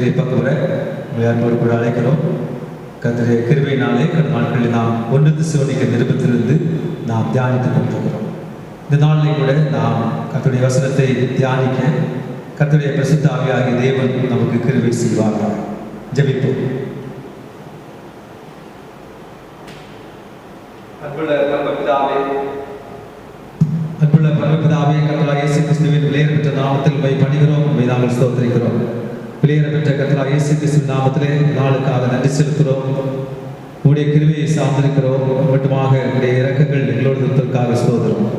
நிகழ்ச்சியிலே பங்கு பெற உங்களை அன்போடு கூட அழைக்கிறோம். கர்த்தருடைய கிருபையினாலே கடந்த நாட்களில் நாம் 1 தெசலோனிக்கேயர் நிருபத்திலிருந்து நாம் தியானித்துக் கொண்டிருக்கிறோம். இந்த நாளிலே கூட நாம் கர்த்தருடைய வசனத்தை தியானிக்க கர்த்தருடைய பரிசுத்த ஆவியாகிய தேவன் நமக்கு கிருபை செய்வாராக. ஜெபிப்போம். அன்புள்ள பரமபிதாவே, கர்த்தராகிய இயேசு கிறிஸ்துவின் விலையேறப்பெற்ற நாமத்தில் உம்மை பணிகிறோம், உம்மை நாங்கள் ஸ்தோத்திரிக்கிறோம். விலையேறப்பெற்ற கர்த்தராகிய இயேசு கிறிஸ்துவின் நாமத்திலே நாளுக்காக நன்றி செலுத்துகிறோம். உம்முடைய கிருபையை சார்ந்திருக்கிறோம். மட்டுமாக உம்முடைய இரக்கங்கள் எங்களோடு இருப்பதற்காக ஸ்தோத்திரம்.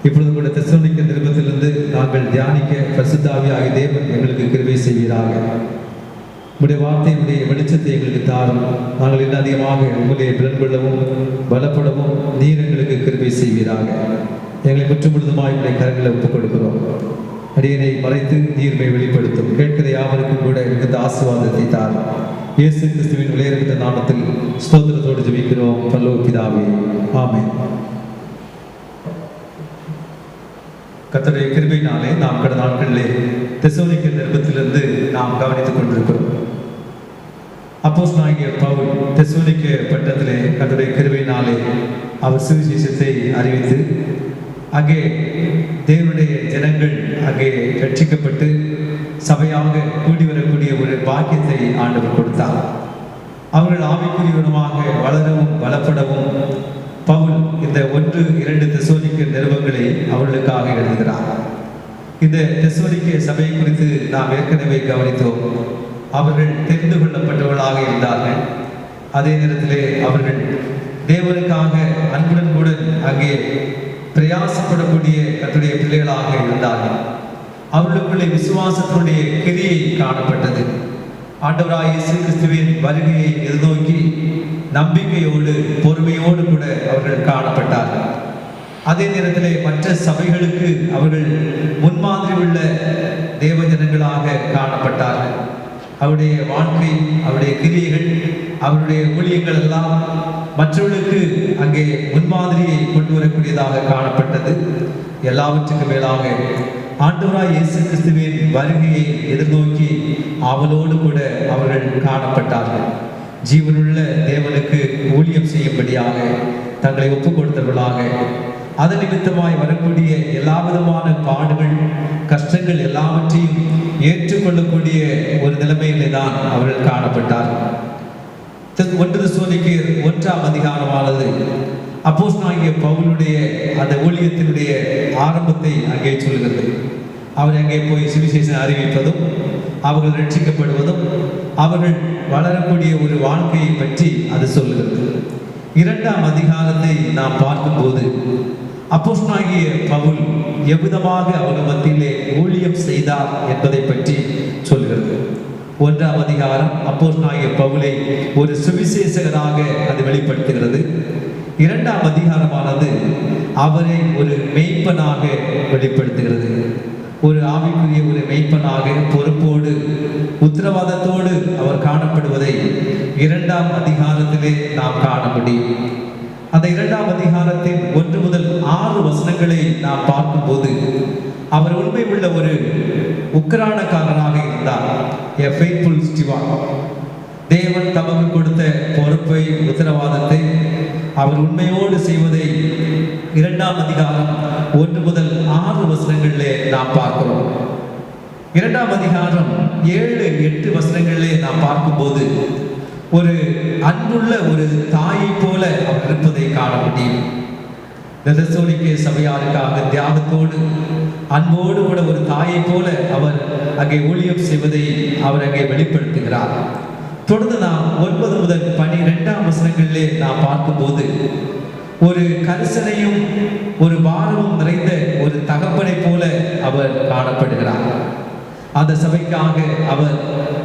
இப்பொழுது கூட தெசலோனிக்கேயர் நிருபத்திலிருந்து நாங்கள் தியானிக்க பரிசுத்த ஆவியாகிய தேவன் எங்களுக்கு கிருபை செய்வீராக. உம்முடைய வார்த்தையினுடைய வெளிச்சத்தை எங்களுக்கு தாரும். நாங்கள் இன்னும் அதிகமாக உங்களை பிறன்கொள்ளவும் பலப்படவும் நீர் எங்களுக்கு கிருபை செய்வீராக. எங்களை முற்றுமுழுதுமாய் உடைய கரங்களை ஒப்புக் கொடுக்கிறோம். அடியனை மறைத்து நீர்மை வெளிப்படுத்தும். கேட்கிற யாவருக்கும் கூட மிகுந்த ஆசீர்வாதத்தை தாரும். இயேசு கிறிஸ்துவின் விலையேறப்பெற்ற நாமத்தில் ஸ்தோத்திரத்தோடு ஜெபிக்கிறோம் பரலோக பிதாவே, ஆமென். கர்த்தருடைய கிருபையினாலே நாம் கடந்த நாட்களிலே தெசலோனிக்கேயர் நிருபத்திலிருந்து நாம் கவனித்துக் கொண்டிருக்கிறோம். அப்போஸ்தலனாகிய பவுல் தெசலோனிக்கேயர் பட்டணத்திலே கர்த்தருடைய கிருபையினாலே அவர் சுவிசேஷத்தை அறிவித்து அங்கே தேவனுடைய ஜனங்கள் அங்கே ரட்சிக்கப்பட்டு சபையாக கூடி வரக்கூடிய ஒரு பாக்கியத்தை ஆண்டவர் கொடுத்தார். அவர்கள் ஆவிக்குரியவனமாக வளரவும் பலப்படவும் பவுல் இந்த 1-2 தெசலோனிக்கேயர் நிருபங்களை அவர்களுக்காக எழுதுகிறார். இந்த தெசலோனிக்கேயர் சபை குறித்து நாம் ஏற்கனவே கவனித்தோம். அவர்கள் தெரிந்து கொள்ளப்பட்டவர்களாக இருந்தார்கள். அதே நேரத்திலே அவர்கள் தேவனுக்காக அன்புடன் கூட அங்கே பிரயாசப்படக்கூடிய கர்த்தருடைய பிள்ளைகளாக இருந்தார்கள். அவர்களுக்குள்ளே விசுவாசத்தினுடைய கிரியை காணப்பட்டது. ஆண்டவராகிய இயேசு கிறிஸ்துவின் வருகையை எதிர்நோக்கி நம்பிக்கையோடு பொறுமையோடு கூட அவர்கள் காணப்பட்டார்கள். அதே நேரத்திலே மற்ற சபைகளுக்கு அவர்கள் முன்மாதிரி உள்ள தேவஜனங்களாக காணப்பட்டார்கள். அவருடைய வாழ்க்கை, அவருடைய கிரியைகள், அவருடைய ஊழியங்கள் எல்லாம் மற்றவர்களுக்கு அங்கே முன்மாதிரியை கொண்டு வரக்கூடியதாக காணப்பட்டது. எல்லாவற்றுக்கும் மேலாக ஆண்டவராகிய இயேசு கிறிஸ்துவின் வருகையை எதிர்நோக்கி ஆவலோடு கூட அவர்கள் காணப்பட்டார்கள். ஜீவனுள்ள தேவனுக்கு ஊழியம் செய்யும்படியாக தங்களை ஒப்புக் கொடுத்தவர்களாக, அதன் நிமித்தமாய் வரக்கூடிய எல்லா விதமான பாடுகள் கஷ்டங்கள் எல்லாவற்றையும் ஏற்றுக்கொள்ளக்கூடிய ஒரு நிலைமையிலே தான் அவர்கள் காணப்பட்டார்கள். 1 தெசலோனிக்கேயர் 1ஆம் அதிகாரமானது அப்போஸ்தலனாகிய பவுலுடைய அந்த ஊழியத்தினுடைய ஆரம்பத்தை அங்கே சொல்கிறது. அவர் அங்கே போய் சுவிசேஷம் அறிவிப்பதும் அவர்கள் ரட்சிக்கப்படுவதும் அவர்கள் வளரக்கூடிய ஒரு வாழ்க்கையை பற்றி அது சொல்லுகிறது. 2ஆம் அதிகாரத்தை நாம் பார்க்கும்போது அப்போஸ்தலனாகிய பவுல் எவ்விதமாக அவர்கள் மத்தியிலே ஊழியம் செய்தார் என்பதை பற்றி சொல்கிறது. 1ஆம் அதிகாரம் அப்போஸ்தலனாகிய பவுலை ஒரு சுவிசேஷகராக அது வெளிப்படுத்துகிறது. 2ஆம் அதிகாரமானது அவரை ஒரு மெய்ப்பனாக வெளிப்படுத்துகிறது. ஒரு ஆவிக்குரிய ஒரு மெய்ப்பனாக பொறுப்போடு உத்தரவாதத்தோடு அவர் காணப்படுவதை 2ஆம் அதிகாரத்திலே நாம் காண முடியும். அந்த 2ஆம் அதிகாரத்தின் 1 முதல் 6 வசனங்களை நாம் பார்க்கும்போது அவர் உண்மை உள்ள ஒரு உக்கிரானக்காரனாக இருந்தார். A faithful steward. தேவன் தமக்கு கொடுத்த பொறுப்பை உத்தரவாதத்தை அவர் உண்மையோடு செய்வதை 2ஆம் அதிகாரம் 1 முதல் 6 வசனங்களிலே நாம் பார்க்கிறோம். 2ஆம் அதிகாரம் 7-8 வசனங்களிலே நாம் பார்க்கும்போது ஒரு அன்புள்ள ஒரு தாயை போல அவர் இருப்பதை காண முடியும். தெசலோனிக்கேயர் சபையாருக்காக தியாகத்தோடு அன்போடு கூட ஒரு தாயை போல அவர் அங்கே ஊழியம் செய்வதை அவர் அங்கே வெளிப்படுத்துகிறார். தொடர்ந்து நாம் 9 முதல் 12ஆம் வசனங்களிலே நாம் பார்க்கும்போது ஒரு கரிசனையும் ஒரு பாரமும் நிறைந்த ஒரு தகப்பனை போல அவர் காணப்படுகிறார். அந்த சபைக்காக அவர்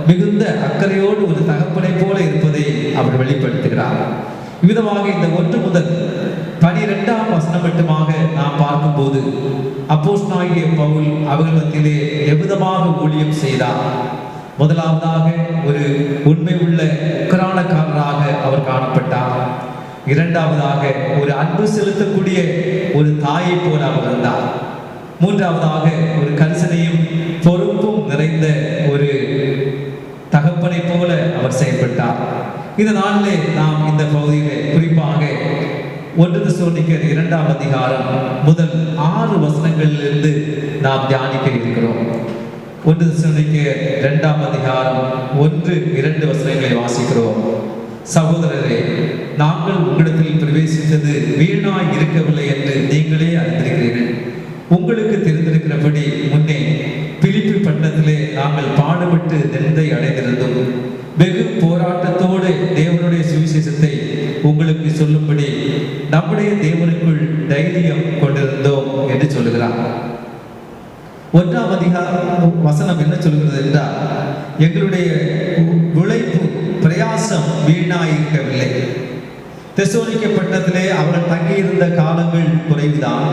மிகுந்த அக்கறையோடு ஒரு தகப்பனை போல இருப்பதை அவர் வெளிப்படுத்துகிறார். இவ்விதமாக இந்த 1 முதல் 12ஆம் வசனம் மட்டுமாக நாம் பார்க்கும்போது அப்போஸ்தலனாகிய பவுல் அவர்கள் மத்தியிலே எவ்விதமாக ஊழியம் செய்தார். முதலாவதாக ஒரு உண்மை உள்ள உக்கிரானக்காரராக அவர் காணப்பட்டார். இரண்டாவதாக ஒரு அன்பு செலுத்தக்கூடிய ஒரு தாயை போல அவர் இருந்தார். மூன்றாவதாக ஒரு கரிசனையும் பொறுப்பும் நிறைந்த ஒரு போல அவர் செயல்பட்டார். இந்த நாளிலே நாம் இந்த பகுதியிலே குறிப்பாக 1 தெசலோனிக்கர் 2ஆம் அதிகாரம் முதல் 6 வசனங்களிலிருந்து நாம் தியானிக்க இருக்கிறோம். 1 தெசலோனிக்கர் 2ஆம் அதிகாரம் 1-2 வசனங்களை வாசிக்கிறோம். சகோதரரே, நாங்கள் உங்களிடத்தில் பிரவேசித்தது வீணாய் இருக்கவில்லை என்று நீங்களே அறிந்திருக்கிறீர்கள். உங்களுக்கு தெரிந்திருக்கிறபடி முன்னே பிலிப்பி பட்டணத்திலே நாங்கள் பாடுபட்டு நிந்தை அடைந்திருந்தோம். வெகு போராட்டத்தோடு தேவனுடைய சுவிசேஷத்தை உங்களுக்கு சொல்லும்படி நம்முடைய தேவனுக்குள் தைரியம் கொண்டிருந்தோம் என்று சொல்லுகிறார். 1ஆம் அதிகாரம் வசனம் என்ன சொல்கிறது என்றால், எங்களுடைய உழைப்பு பிரயாசம் வீணாயிருக்கவில்லை. தெசலோனிக்கே பட்டணத்திலே அவர்கள் தங்கியிருந்த காலங்கள் குறைவுதான்.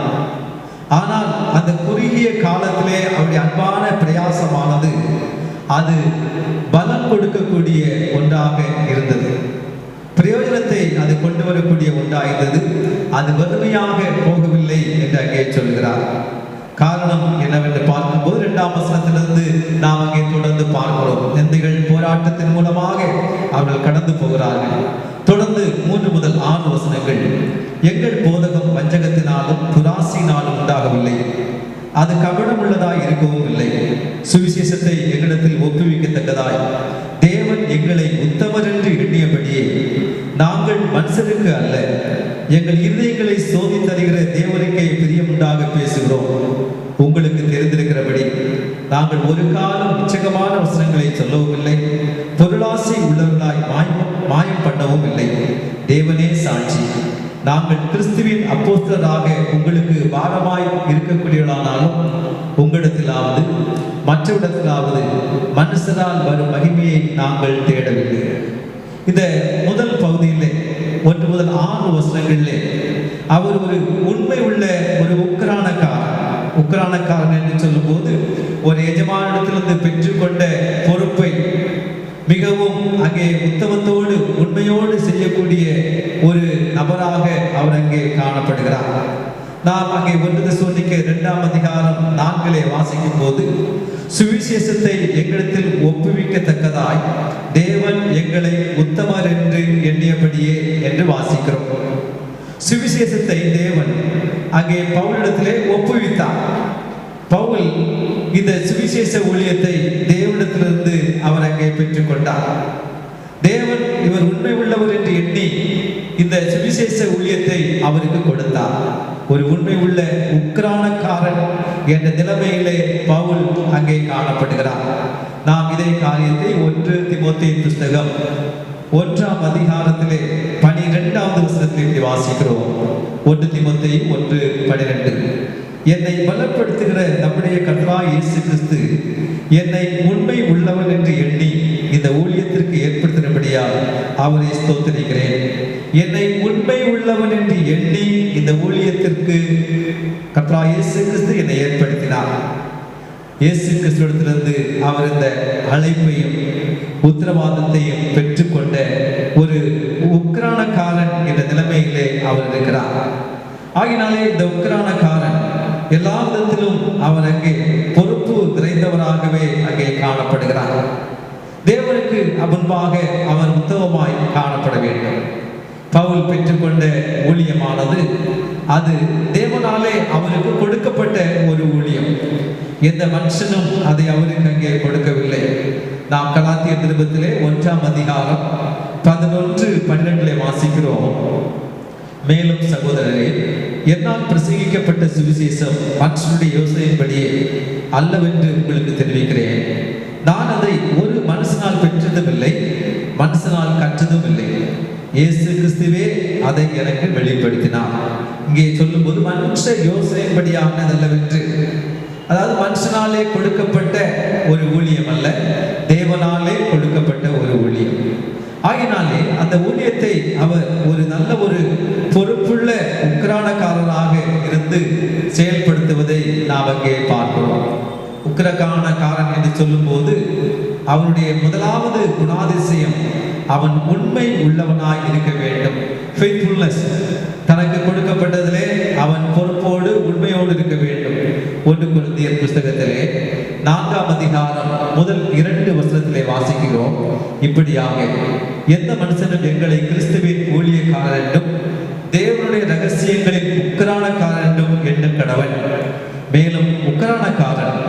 ஆனால் அந்த குறுகிய காலத்திலே அவருடைய அன்பான பிரயாசமானது அது பலம் கொடுக்கக்கூடிய ஒன்றாக இருந்தது. பிரயோஜனத்தை அது கொண்டு வரக்கூடிய ஒன்றாக இருந்தது. அது வறுமையாக போகவில்லை என்று அங்கே சொல்கிறார். காரணம் என்னவென்று பார்க்கும்போது 2ஆம் வசனத்திலிருந்து நாம் அங்கே தொடர்ந்து பார்க்கிறோம். நிந்தைகள் போராட்டத்தின் மூலமாக அவர்கள் கடந்து போகிறார்கள். தொடர்ந்து 3 முதல் 6 வசனங்கள், எங்கள் போதகம் வஞ்சகத்தினாலும் துராசினாலும் உண்டாகவில்லை, அது கபடம் உள்ளதாய் இருக்கவும் இல்லை. சுவிசேஷத்தை எங்களிடத்தில் ஒப்புவிக்கத்தக்கதாய் தேவன் எங்களை உத்தமர் என்று எண்ணியபடியே நாங்கள் மனுஷருக்கு அல்ல, எங்கள் இருதயங்களை சோதித்தறிகிற தேவனுக்கே பிரியமுண்டாக பேசுகிறோம். உங்களுக்கு தெரிந்திருக்கிறபடி நாங்கள் ஒரு காலம் நிச்சயமான வசனங்களை சொல்லவும் இல்லை, பொருளாசை உள்ளவர்களாய் மாயம் பண்ணவும் இல்லை. தேவனே சாட்சி, நாங்கள் கிறிஸ்துவின் அப்போஸ்தலராக உங்களுக்கு பாரமாய் இருக்கக்கூடியவர்களானாலும் உங்களிடத்திலாவது மற்றவிடத்திலாவது மனுஷரால் வரும் மகிமையை நாங்கள் தேடவில்லை. இந்த முதல் பகுதியிலே 1 முதல் 6 வசனங்களிலே அவர் ஒரு உண்மை உள்ள ஒரு உக்கிரானக்காரன் என்று சொல்லும் போது ஒரு எஜமானிடத்திலிருந்து பெற்றுக்கொண்ட பொறுப்பை மிகவும் அங்கே உத்தமத்தோடு உண்மையோடு செய்யக்கூடிய ஒரு நபராக அவர் அங்கே காணப்படுகிறார். நாம் அங்கே 1 தெசலோனிக்கர் 2ஆம் அதிகாரம் 4 வாசிக்கும் போது, சுவிசேஷத்தை எங்களிடத்தில் ஒப்புவிக்கத்தக்கதாய் தேவன் எங்களை உத்தமர் என்று எண்ணியபடியே என்று வாசிக்கிறோம். சுவிசேஷத்தை தேவன் அங்கே பவுலிடத்திலே ஒப்புவித்தார். பவுல் இந்த சுவிசேஷ ஊழியத்தை தேவனிடத்திலிருந்து அவர் அங்கே பெற்றுக்கொண்டார். தேவன் இவர் உண்மை உள்ளவர் என்று எண்ணி இந்த சுவிசேஷ ஊழியத்தை அவருக்கு கொடுத்தார். ஒரு உண்மை உள்ள உக்கிரானக்காரன் என்ற நிலைமையிலே பவுல் அங்கே காணப்படுகிறார். நாம் இதே காரியத்தை 1 தீமோத்தேயு புஸ்தகம் 1ஆம் அதிகாரத்திலே 12வது வசனத்திலே வாசிக்கிறோம். 1 தீமோத்தேயு 1:12, என்னை பலப்படுத்துகிற நம்முடைய கர்த்தராகிய இயேசு கிறிஸ்து என்னை உண்மை உள்ளவன் என்று எண்ணி இந்த ஊழியத்திற்கு ஏற்படுத்தினபடியால் அவரை ஸ்தோத்திரிக்கிறேன். என்னை உண்மை உள்ளவன் என்று எண்ணி இந்த ஊழியத்திற்கு கர்த்தராகிய இயேசு கிறிஸ்து என்னை ஏற்படுத்தினார். இயேசு கிறிஸ்துவிடத்திலிருந்து அவர் இந்த அழைப்பையும் உத்தரவாதத்தையும் பெற்றுக்கொண்ட ஒரு உக்கிரானக்காரன் என்ற நிலைமையிலே அவர் இருக்கிறார். ஆகினாலே இந்த உக்கிரானக்காரன் எல்லா விதத்திலும் அவர் அங்கே பொறுப்பு நிறைந்தவராகவே அங்கே காணப்படுகிறார். தேவனுக்கு முன்பாக அவர் உத்தமமாய் காணப்பட வேண்டும். பவுல் பெற்றுக்கொண்ட ஊழியமானது அது தேவனாலே அவருக்கு கொடுக்கப்பட்ட ஒரு ஊழியம். எந்த மனுஷனும் அதை அவருக்கு அங்கே கொடுக்கவில்லை. நாம் கலாத்தியர் நிருபத்திலே 1ஆம் அதிகாரம் 11-12 வாசிக்கிறோம். மேலும் சகோதரரே, என்னால் பிரசங்கிக்கப்பட்ட சுவிசேஷம் மனுஷனுடைய யோசனையின்படியே அல்லவென்று உங்களுக்கு தெரிவிக்கிறேன். நான் அதை ஒரு மனுஷனால் பெற்றதும் இல்லை, மனுஷனால் கற்றதும் இல்லை. இயேசு கிறிஸ்துவே அதை எனக்கு வெளிப்படுத்தினார். இங்கே சொல்லும்போது மனுஷ யோசனையின்படியானதல்லவென்று, அதாவது மனுஷனாலே கொடுக்கப்பட்ட ஒரு ஊழியம் அல்ல, தேவனாலே கொடுக்கப்பட்ட ஒரு ஊழியம். ஆகினாலே அந்த ஊழியத்தை அவர் ஒரு நல்ல ஒரு பொறுப்புள்ள உக்கிரானக்காரராக இருந்து செயல்படுத்துவதை நாம் அங்கே பார்க்கிறோம். உக்கிரகானக்காரன் என்று சொல்லும் போது அவனுடைய முதலாவது குணாதிசயம் அவன் உண்மை உள்ளவனாய் இருக்க வேண்டும். ஃபெய்த்ஃபுல்னஸ், தனக்கு கொடுக்கப்பட்டதிலே அவன் பொறுப்போடு உண்மையோடு இருக்க வேண்டும். 1 கொரிந்தியர் புஸ்தகத்திலே 4ஆம் அதிகாரம் முதல் 2 வசனத்திலே வாசிக்கிறோம். இப்படியாக எந்த மனுஷனும் எங்களை கிறிஸ்துவின் ஊழியக்காரர் என்றும் தேவனுடைய ரகசியங்களின் உக்கிரானக்காரர் என்றும் எண்ணும் கடவன். மேலும் உக்கிரானக்காரன்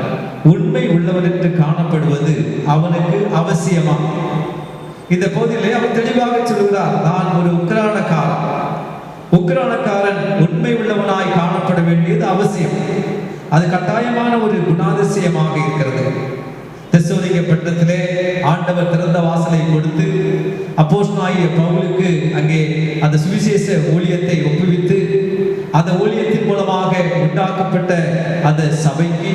உண்மை உள்ளவன் என்று காணப்படுவது அவனுக்கு அவசியமா? இந்த போதிலே அவர் தெளிவாக சொல்கிறார், நான் ஒரு உக்கிரானக்காரன். உக்கிரானக்காரன் உண்மை உள்ளவனாய் காணப்பட வேண்டியது அவசியம். அது கட்டாயமான ஒரு குணாதிசயமாக இருக்கிறது. தெசலோனிக்கே பட்டணத்திலே ஆண்டவர் திறந்த வாசலை கொடுத்து அப்போஸ்தலனாகிய பவுலுக்கு அங்கே அந்த சுவிசேஷ ஊழியத்தை ஒப்புவித்து அந்த ஊழியத்தின் மூலமாக உண்டாக்கப்பட்ட அந்த சபைக்கு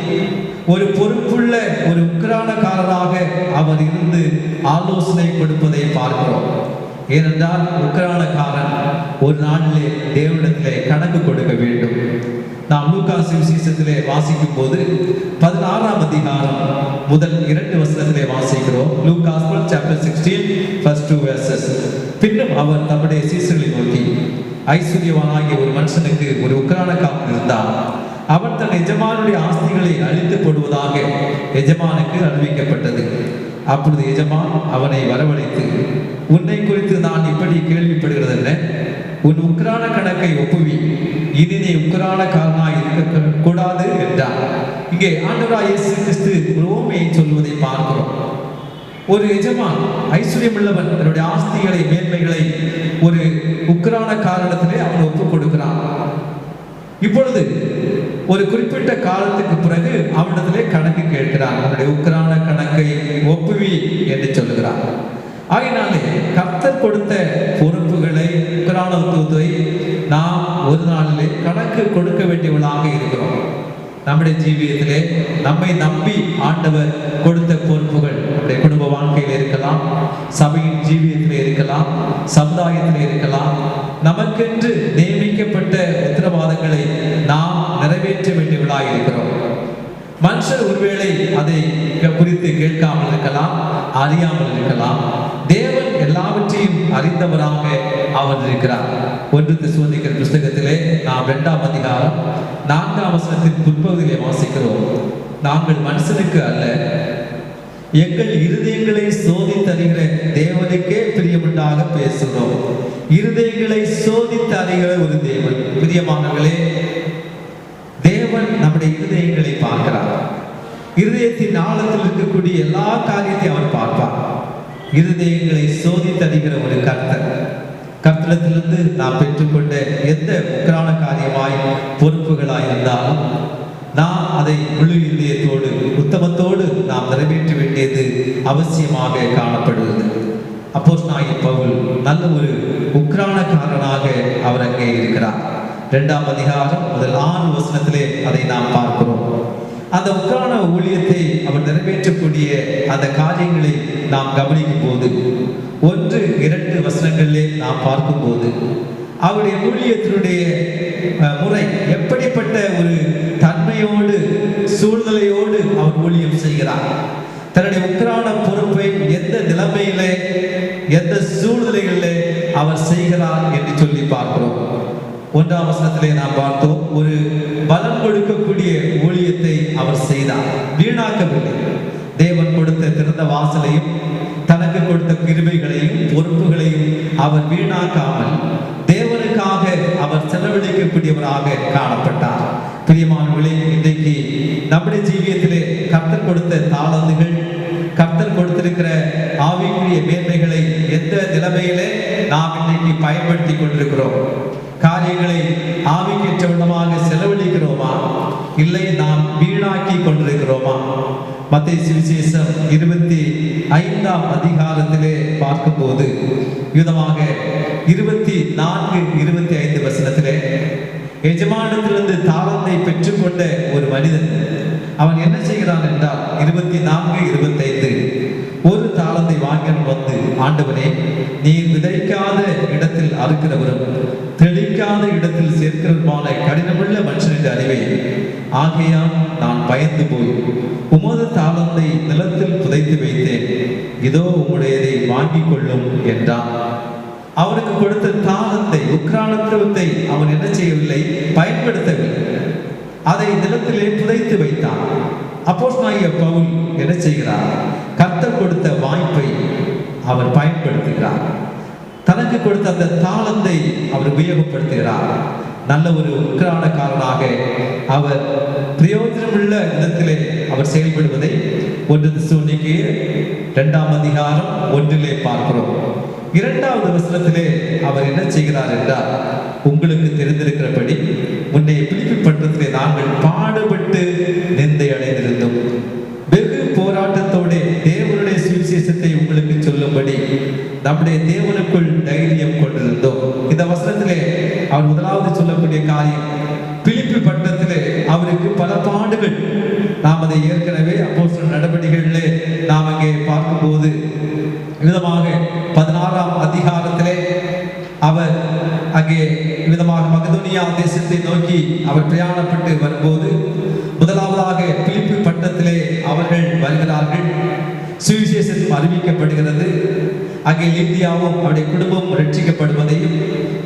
ஒரு பொறுப்புள்ள ஒரு உக்கிரானக்காரராக அவர் இருந்து ஆலோசனை கொடுப்பதை பார்க்கிறோம். ஏனென்றால் உக்கிரானக்காரன் ஒரு நாளிலே தேவனிடத்திலே கணக்கு கொடுக்க வேண்டும். நாம் லூக்கா சுவிசேஷத்திலே வாசிக்கும் போது 16ஆம் அதிகாரம் முதல் 2 வசனத்திலே வாசிக்கிறோம். லூக்கா chapter 16 first 2 verses. பின்னும் அவர் தம்முடைய சீசர்களை நோக்கி, ஐஸ்வர்யவானாகிய ஒரு மனுஷனுக்கு ஒரு உக்கிரானக்காரன் இருந்தான். அவன் தன் எஜமானுடைய ஆஸ்திகளை அழித்து போடுவதாக எஜமானுக்கு அறிவிக்கப்பட்டது. அப்பொழுது எஜமான் அவனை வரவழைத்து, உன்னை குறித்து நான் இப்படி கேள்விப்படுகிறது என்ன? உன் உக்கிரான கணக்கை ஒப்புவி, இனி நீ உக்கிரானக்காரனாய் இருக்க கூடாது என்றார். இங்கே ஆண்டவராகிய இயேசு கிறிஸ்து ரோமையை சொல்வதை பார்க்கிறோம். ஒரு எஜமான் ஐஸ்வர்யம் உள்ளவன் தன்னுடைய ஆஸ்திகளை மேன்மைகளை ஒரு உக்கிரானக்காரனிடத்திலே அவன் ஒப்புக் கொடுக்கிறான். இப்பொழுது ஒரு குறிப்பிட்ட காலத்துக்கு பிறகு அவனிடத்திலே கணக்கு கேட்கிறான். அவனுடைய உக்கிரான கணக்கை ஒப்புவி என்று சொல்லுகிறான். ஆகையினாலே கர்த்தர் கொடுத்த பொறுப்புகளை உக்கிரானத்துவத்தை நாம் ஒரு நாளிலே கணக்கு கொடுக்க வேண்டியவர்களாக இருக்கிறோம். நம்முடைய ஜீவியத்திலே நம்மை நம்பி ஆண்டவர் கொடுத்த பொறுப்புகள் நம்முடைய குடும்ப வாழ்க்கையில் இருக்கலாம், சபையின் ஜீவியத்திலே இருக்கலாம், சமுதாயத்திலே இருக்கலாம். நமக்கென்று நியமிக்கப்பட்ட உத்தரவாதங்களை நாம் நிறைவேற்ற வேண்டியவர்களாக இருக்கிறோம். மனுஷர் ஒருவேளை அதை குறித்து கேட்காமல் இருக்கலாம், அறியாமல் இருக்கலாம். தேவன் எல்லாவற்றையும் அறிந்தவராக அவர் இருக்கிறார். 1 தெசலோனிக்கர் புத்தகத்திலே நாம் 2ஆம் அதிகாரம் 4ஆம் வசனத்தின் பிற்பகுதியிலே வாசிக்கிறோம், நாங்கள் மனுஷனுக்கு அல்ல, எங்கள் இருதயங்களை சோதித்தறிகிற தேவனுக்கே பிரியமுண்டாக பேசுகிறோம். இருதயங்களை சோதித்து அறிகிற ஒரு தேவன். பிரியமானவர்களே, தேவன் நம்முடைய இருதயங்களை பார்க்கிறார். இருதயத்தின் ஆழத்தில் இருக்கக்கூடிய எல்லா காரியத்தையும் அவர் பார்ப்பார். இருதயங்களை சோதித்தறிகிற ஒரு கர்த்தர். கர்த்தரிடத்திலிருந்து நாம் பெற்றுக்கொண்ட எந்த உக்கிரான காரியமாய் பொறுப்புகளாய் இருந்தாலும் நாம் அதை முழு இதயத்தோடு உத்தமத்தோடு நாம் நிறைவேற்ற வேண்டியது அவசியமாக காணப்படுகிறது. அப்போஸ்தலனாகிய பவுல் நல்ல ஒரு உக்கிரானக்காரனாக அவர் அங்கே இருக்கிறார். 2ஆம் அதிகாரம் முதல் 6 வசனத்திலே அதை நாம் பார்க்கிறோம். அந்த உக்கிரான ஊழியத்தை அவர் நிறைவேற்றக்கூடிய அந்த காரியங்களை நாம் கவனிக்கும் போது 1-2 வசனங்களிலே நாம் பார்க்கும்போது அவருடைய ஊழியத்தினுடைய முறை எப்படிப்பட்ட ஒரு தன்மையோடு சூழ்நிலையோடு அவர் ஊழியம் செய்கிறார். தன்னுடைய உக்கிரான பொறுப்பை எந்த நிலைமையிலே எந்த சூழ்நிலைகளிலே அவர் செய்கிறார் என்று சொல்லி பார்க்கிறோம். 1ஆம் வசனத்திலே நாம் பார்த்தோம், ஒரு பலன் கொடுக்கக்கூடிய ஊழியத்தை அவர் செய்தார், வீணாக்கவில்லை. தேவன் கொடுத்த திறந்த வாசலையும் தனக்கு கொடுத்த கிருபைகளையும் பொறுப்புகளையும் அவர் வீணாக்காமல் தேவனுக்காக அவர் செலவழிக்கக்கூடியவராக காணப்பட்டார். பிரியமானவர்களே, இன்றைக்கு நம்முடைய ஜீவியத்திலே கர்த்தர் கொடுத்த தாளந்துகள், கர்த்தர் கொடுத்திருக்கிற ஆவிக்குரிய மேன்மைகளை எந்த நிலைமையிலே நாம் இன்றைக்கு பயன்படுத்தி கொண்டிருக்கிறோம்? காரியங்களை ஆவிக்கேற்ற விதமாக செலவழிக்கிறோமா, இல்லை நாம் வீணாக்கி கொண்டிருக்கிறோமா? மத்தேயு சுவிசேஷம் 25ஆம் அதிகாரத்திலே பார்க்கும்போது யுதமாக 24-25 வசனத்திலே எஜமானத்திலிருந்து தாளந்தை பெற்றுக்கொண்ட ஒரு மனிதன் அவன் என்ன செய்கிறான் என்றால் 24-25 ஒரு தாளந்தை வாங்கியவன் வந்து, ஆண்டவனே, நீர் விதைக்காத இடத்தில் அறுக்கிறவரும் தெளிக்காத இடத்தில் சேர்க்கிறவருமான கடினமுள்ள மனுஷன் என்று அறிவேன். ஆகையால் நான் பயந்து போய் உமது தாளந்தை நிலத்தில் புதைத்து வைத்தேன். இதோ உம்முடையதை வாங்கிக் கொள்ளும் என்றான். அவனுக்கு கொடுத்த தாளந்தை உக்கிரானத்துவத்தை அவன் என்ன செய்யவில்லை, பயன்படுத்தவில்லை. அதை நிலத்திலே புதைத்து வைத்தான். அப்போஸ்தலனாகிய பவுல் என்ன செய்கிறார்? கர்த்தர் கொடுத்த வாய்ப்பை அவர் பயன்படுத்துகிறார். தனக்கு கொடுத்த அந்த தாளந்தை அவர் உபயோகப்படுத்துகிறார். நல்ல ஒரு உக்கிரானக்காரனாக அவர் பிரயோஜனமுள்ள விதத்திலே அவர் செயல்படுவதை 1 தெசலோனிக்கேயர் 2ஆம் அதிகாரம் 1 பார்க்கிறோம். 2வது வசனத்திலே அவர் என்ன செய்கிறார் என்றால், உங்களுக்கு தெரிந்திருக்கிறபடி முன்னே பிலிப்பி பட்டணத்திலே நாங்கள் பாடுபட்டு நிந்தை அடைந்திருந்தோம். வெகு போராட்டத்தோடு தேவனுடைய சுவிசேஷத்தை உங்களுக்கு சொல்லும்படி நம்முடைய தேவனுக்குள் தைரியம் கொண்டிருந்தோம். இந்த வசனத்திலே அவர் முதலாவது சொல்லக்கூடிய காரியம், பிலிப்பி பட்டணத்திலே அவருக்கு பல பாடுகள். நாம் அதை ஏற்கனவே அப்போஸ்தலர் நடவடிக்கைகளிலே நாம் அங்கே பார்க்கும்போது விதமாக 16ஆம் அதிகாரத்திலே அவர் அங்கே விதமாக மகதோனியா தேசத்தை நோக்கி அவர் பிரயாணப்பட்டு வரும்போது முதலாவதாக பிலிப்பி பட்டணத்திலே அவர்கள் வருகிறார்கள். சுவிசேஷம் அறிவிக்கப்படுகிறது. அங்கே லிந்தியாவும் அவருடைய குடும்பம் ரட்சிக்கப்படுவதையும்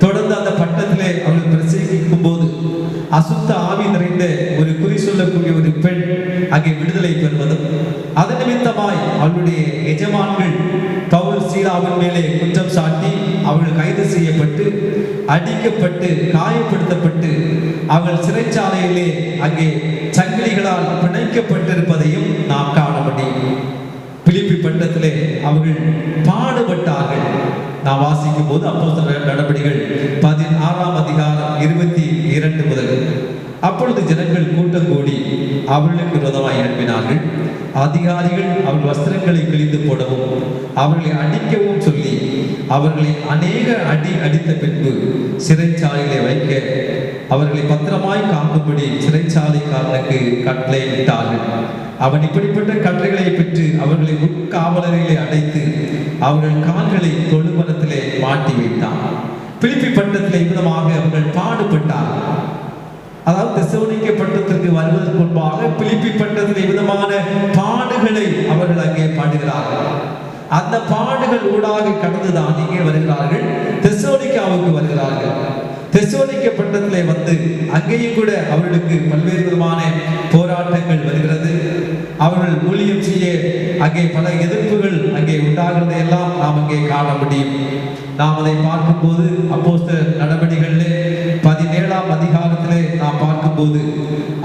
தொடர்ந்து அந்த பட்டணத்திலே அவர்கள் பிரசங்கிக்கும் போது அசுத்த ஆவி நிறைந்த ஒரு குறி சொல்லக்கூடிய ஒரு பெண் அங்கே விடுதலை பெறுவதும், அதன் நிமித்தமாய் அவருடைய எஜமான்கள் பவுல் சீலாவின் மேலே குற்றம் சாட்டி அவர்கள் கைது செய்யப்பட்டு அடிக்கப்பட்டு காயப்படுத்தப்பட்டு அவர்கள் சிறைச்சாலையிலே அங்கே சங்கிலிகளால் பிணைக்கப்பட்டிருப்பதையும் நாம் காண முடியும். பிலிப்பி பட்டணத்திலே அவர்கள் பாடுபட்டார்கள். நாம் வாசிக்கும் போது அப்போஸ்தலர் நடவடிக்கைகள் 16ஆம் அதிகாரம் 22 முதல். அப்பொழுது ஜனங்கள் கூட்டம் கூடி அவர்களுக்கு விரோதமாய் எழுப்பினார்கள். அதிகாரிகள் அவர்கள் வஸ்திரங்களை கிழித்து போடவும் அவர்களை அடிக்கவும் சொல்லி அவர்களை அநேக அடித்த பின்பு சிறைச்சாலையிலே வைக்க அவர்களை பத்திரமாய் காக்கும்படி சிறைச்சாலைக்காரனுக்கு கட்டளை விட்டார்கள். அவன் இப்படிப்பட்ட கட்டளைகளை பெற்று அவர்களை உட்காவலரிலே அடைத்து அவர்கள் கால்களை தொழுமரத்திலே மாட்டி வைத்தான். பிலிப்பி பட்டணத்திலே விதமாக அவர்கள் பாடுபட்டார்கள். அதாவது தெசலோனிக்கே பட்டணத்திற்கு வருவதற்கு முன்பாக பிலிப்பி பட்டணத்திலே விதமான பாடுகளை அவர்கள் அங்கே பாடுகிறார்கள். அந்த பாடுகள் ஊடாக கடந்துதான் இங்கே வருகிறார்கள், தெசலோனிக்காவுக்கு வருகிறார்கள். தெசலோனிக்கே பட்டணத்திலே வந்து அங்கேயும் கூட அவர்களுக்கு பல்வேறு விதமான போராட்டங்கள் வருகிறது. அவர்கள் ஊழியம் செய்ய அங்கே பல எதிர்ப்புகள் அங்கே உண்டாகிறதை எல்லாம் நாம் அங்கே காண முடியும். நாம் அதை பார்க்கும்போது அப்போஸ்தலர் நடவடிக்கைகளிலே 17ஆம் அதிகாரத்திலே நாம் பார்க்கும்போது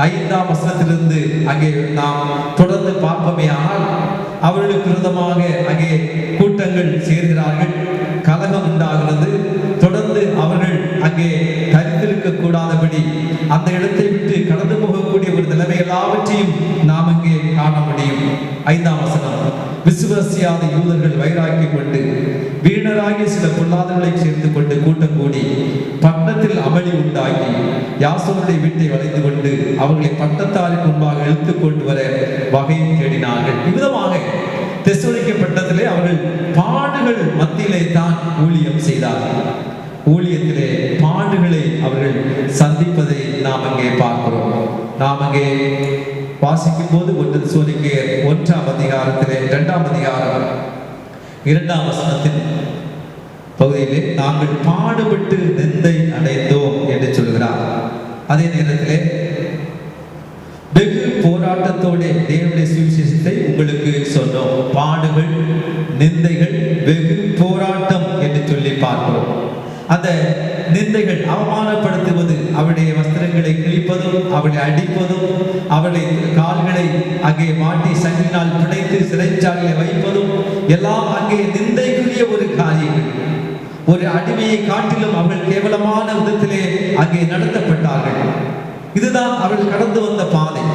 5ஆம் வசனத்திலிருந்து அங்கே நாம் தொடர்ந்து பார்ப்போமே. ஆனால் அவர்களுக்கு விரோதமாக அங்கே கூட்டங்கள் சேர்கிறார்கள், கலகம் உண்டாகிறது. தொடர்ந்து அவர்கள் அங்கே தரித்திருக்க கூடாதபடி அந்த இடத்தை விட்டு கடந்து போகக்கூடிய ஒரு நிலைமை எல்லாவற்றையும் நாம் அங்கே காண முடியும். 5ஆம் வசனம், விசுவாசியாத யூதர்கள் வைராக்கியம் கொண்டு வீணராகி சில பொல்லாதவர்களை சேர்த்து கொண்டு கூட்டம் கூடி பட்டணத்தில் அமளி உண்டாக்கி யாசோனுடைய வீட்டை வளைந்து கொண்டு அவர்களை பட்டணத்தாருக்கு முன்பாக இழுத்து கொண்டு வர வகையை தேடினார்கள். இவ்விதமாக தெசலோனிக்கே பட்டணத்திலே அவர்கள் பாடுகள் மத்தியிலே தான் ஊழியம் செய்தார்கள். ஊழியத்திலே பாடுகளை அவர்கள் சந்திப்பதை நாம் அங்கே பார்க்கிறோம். நாம் அங்கே வாசிக்கும் போது 1 தெசலோனிக்கேயர் 1ஆம் அதிகாரத்திலே 2ஆம் அதிகாரம் 2ஆம் வசனத்தின் பகுதியிலே நாங்கள் பாடுபட்டு நிந்தை அடைந்தோம் என்று சொல்கிறார். அதே நேரத்திலே வெகு போராட்டத்தோட தேவனுடைய சுவிசேஷத்தை உங்களுக்கு சொன்னோம். பாடுகள், நிந்தைகள், வெகு போராட்டம் என்று சொல்லி பார்க்கிறோம். அந்த நிந்தைகள், அவமானப்படுத்துவது, அவருடைய வஸ்திரங்களை கிழிப்பதும் அவளை அடிப்பதும் அவளை கால்களை அங்கே மாட்டி சங்கினால் பிணைத்து சிறைச்சாலையை வைப்பதும் எல்லாம் அங்கே நிந்தைக்குரிய ஒரு காரியங்கள். ஒரு அடிமையை காட்டிலும் அவர்கள் கேவலமான விதத்திலே அங்கே நடத்தப்பட்டார்கள். இதுதான் அவர்கள் கடந்து வந்த பாதை.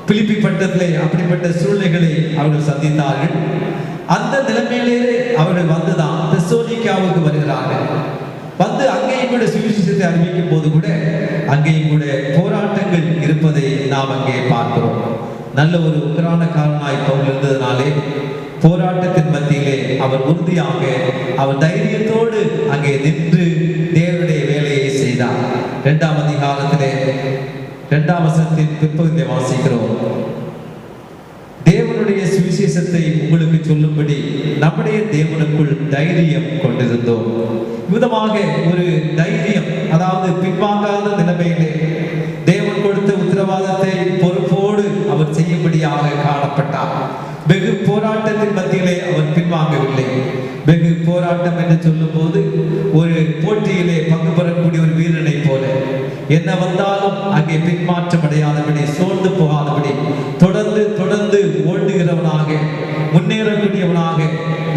பிலிப்பி பட்டணத்திலே அப்படிப்பட்ட சூழ்நிலைகளை அவர்கள் சந்தித்தார்கள். அந்த நிலைமையிலே அவர்கள் வந்துதான் தெசலோனிக்காவுக்கு வருகிறார்கள். வந்து அங்கேயும் கூட சுவிசேஷத்தை அறிவிக்கும் போது கூட அங்கேயும் கூட போராட்டங்கள் இருப்பதை நாம் அங்கே பார்க்கிறோம். நல்ல ஒரு உக்கிரானக்காரனாய் பவுல் இருந்ததினாலே போராட்டத்தின் மத்தியிலே அவர் உறுதியாக, அவர் தைரியத்தோடு அங்கே நின்று தேவனுடைய வேலையை செய்தார். 2ஆம் அதிகாரத்திலே 2ஆம் வசனத்தின் பிற்பகுதியை வாசிக்கிறோம். தேவனுடைய சுவிசேஷத்தை உங்களுக்கு சொல்லும்படி நம்முடைய தேவனுக்குள் தைரியம் கொண்டிருந்தோம். விதமாக ஒரு தைரியம், அதாவது பின்வாங்காத நிலைமையிலே தேவன் கொடுத்த உத்தரவாதத்தை பொறுப்போடு அவர் செய்யும்படியாக காணப்பட்டார். வெகு போராட்டத்தின் மத்தியிலே அவர் பின்வாங்கவில்லை. என்ன வந்தாலும் அங்கே பின்மாற்றம் அடையாதபடி, சோர்ந்து போகாதபடி, தொடர்ந்து தொடர்ந்து ஓடுகிறவனாக, முன்னேறக்கூடியவனாக,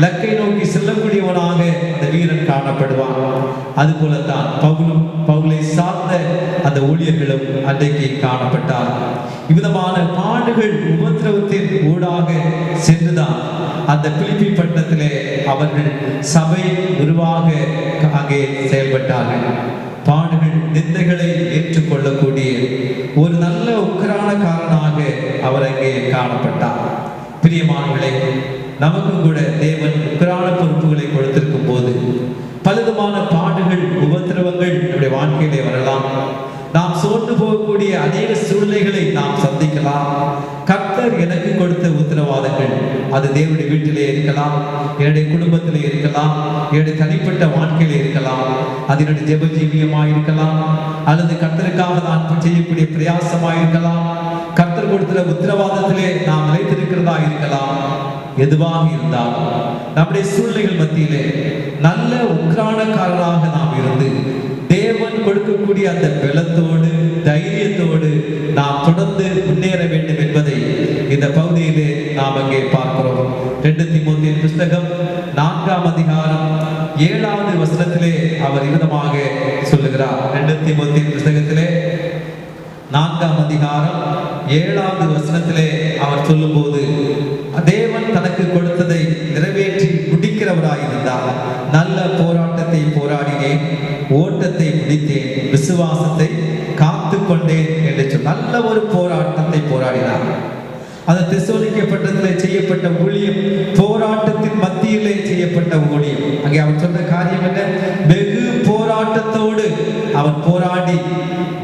லக்கை நோக்கி செல்லக்கூடியவனாக அந்த வீரன் காணப்படுவான். அது போலத்தான் பவுலை சார்ந்த அந்த ஊழியர்களும் அன்றைக்கு காணப்பட்டார். இவ்விதமான பாடுகள் உபத்திரவத்தின் ஊடாக சென்றுதான் அந்த பிலிப்பி பட்டணத்திலே அவர்கள் சபை உருவாக அங்கே செயல்பட்டார்கள். பாடுகள், நிந்தைகளை ஏற்றுக்கொள்ளக்கூடிய ஒரு நல்ல உக்கிரானக்காரனாக அவர் அங்கே காணப்பட்டார். பிரியமானவர்களே, நமக்கும் கூட தேவன் உக்கிரான பொறுப்புகளை கொடுத்திருக்கும் போது பலவிதமான பாடுகள், உபத்திரவங்கள் நம்முடைய வாழ்க்கையிலே வரலாம். நாம் சோர்ந்து போகக்கூடிய அநேக சூழ்நிலைகளை நாம் சந்திக்கலாம். கர்த்தர் எனக்கு கொடுத்த உத்தரவாதங்கள், அது தேவனுடைய வீட்டிலே இருக்கலாம், என்னுடைய குடும்பத்திலே இருக்கலாம், என்னுடைய தனிப்பட்ட வாழ்க்கையிலே இருக்கலாம், அது என்னுடைய ஜெப ஜீவியமாக இருக்கலாம், அல்லது கர்த்தருக்காக நான் செய்யக்கூடிய பிரயாசமாக இருக்கலாம், கர்த்தர் கொடுத்த உத்தரவாதத்திலே நாம் நிலைத்திருக்கிறதா இருக்கலாம். எதுவாக இருந்தாலும் நம்முடைய சூழ்நிலைகள் மத்தியிலே நல்ல உக்கிரானக்காரராக நாம் இருந்து தேவன் கொடுக்கக்கூடிய அந்த பலத்தோடு, தைரியத்தோடு நாம் தொடர்ந்து முன்னேற வேண்டும் என்பதை இந்த பகுதியிலே நாம் அங்கே பார்க்கிறோம். 2 தீமோத்தேயு புத்தகம் 4ஆம் அதிகாரம் 7வது வசனத்திலே அவர் விதமாக சொல்லுகிறார். 2 தீமோத்தேயு புத்தகத்திலே 4ஆம் அதிகாரம் 7வது வசனத்திலே அவர் சொல்லும்போது, தேவன் தனக்கு கொடுத்ததை நிறைவேற்றி முடிக்கிறவராயிருந்தார். நல்ல போராட்டத்தை போராடினேன், ஓட்டத்தை முடித்தேன், விசுவாசத்தை காத்து கொண்டேன் என்று சொல்லி நல்ல ஒரு போராட்டத்தை போராடினார். அந்த தெசலோனிக்கே பட்டணத்திலே செய்யப்பட்ட ஊழியம் போராட்டத்தின் மத்தியிலே செய்யப்பட்ட ஊழியம். அங்கே அவர் சொன்ன காரியம் என்ன? வெகு போராட்டத்தோடு அவர் போராடி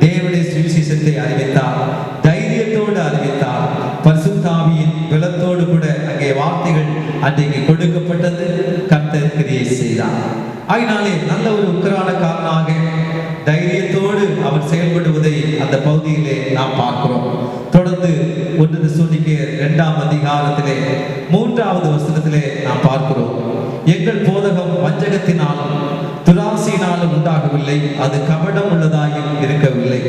தேவனுடைய சுவிசேஷத்தை அறிவித்தார், தைரியத்தோடு அறிவித்தார். பரிசுத்த ஆவியின் பலத்தோடு கூட அங்கே வார்த்தைகள் அன்றைக்கு கொடுக்கப்பட்டது. கர்த்தர் கிரியை செய்தார். ஆகினாலே நல்ல ஒரு உக்கிரானக்காரனாக தைரியத்தோடு அவர் செயல்படுவதை அந்த பகுதியிலே நாம் பார்க்கிறோம். தொடர்ந்து 1 தெசலோனிக்கேயர் 2ஆம் அதிகாரத்திலே 3வது வசனத்திலே நாம் பார்க்கிறோம், எங்கள் போதகம் வஞ்சகத்தினாலும் துராசையினாலும் உண்டாகவில்லை, அது கபடம் உள்ளதாயும் இருக்கவில்லை.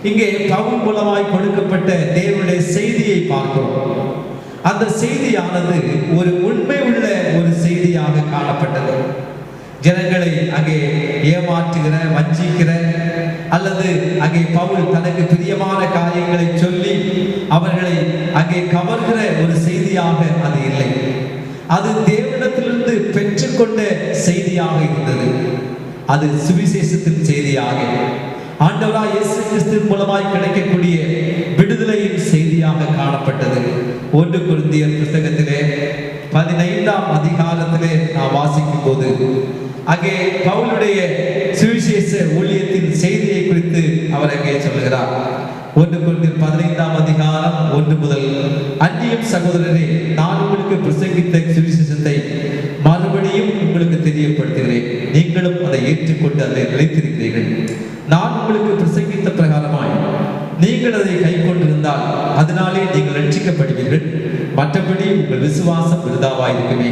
இங்கே பவுல் மூலமாய் கொடுக்கப்பட்ட தேவனுடைய செய்தியை பார்க்கிறோம். அந்த செய்தியானது ஒரு உண்மை உள்ள ஒரு செய்தியாக காணப்பட்டது. ஜனங்களை அங்கே ஏமாற்றுகிற, வஞ்சிக்கிற, அல்லது அங்கே பவுல் தனக்கு பிரியமான காரியங்களை சொல்லி அவர்களை அங்கே கவர்கிற ஒரு செய்தியாக அது இல்லை. அது தேவனிடத்திலிருந்து பெற்றுக்கொண்ட செய்தியாக இருந்தது. அது சுவிசேஷத்தின் செய்தியாக, ஆண்டவராய் இயேசு கிறிஸ்துவின் மூலமாய் கிடைக்கக்கூடிய விடுதலையின் செய்தியாக காணப்பட்டது. 1 கொரிந்தியர் புத்தகத்திலே 15ஆம் அதிகாரத்திலே நாம் வாசிக்கும் போது அங்கே பவுலுடைய சுவிசேஷ ஊழியத்தின் செய்தியை குறித்து அவர் அங்கே சொல்லுகிறார். 1 கொரிந்தியர் 15ஆம் அதிகாரம் 1 முதல், அன்றியும் சகோதரரே, நான் உங்களுக்கு பிரசங்கித்த சுவிசேஷத்தை மறுபடியும் உங்களுக்கு தெரியப்படுத்துகிறேன். நீங்களும் அதை ஏற்றுக்கொண்டு அதை நிலைத்திருக்கிறீர்கள். நான் உங்களுக்கு பிரசங்கித்த பிரகாரமாய் நீங்கள் அதை கை கொண்டிருந்தால் அதனாலே நீங்கள் ரட்சிக்கப்படுவீர்கள். மற்றபடி உங்கள் விசுவாசம் விருதாவாயிருக்குமே.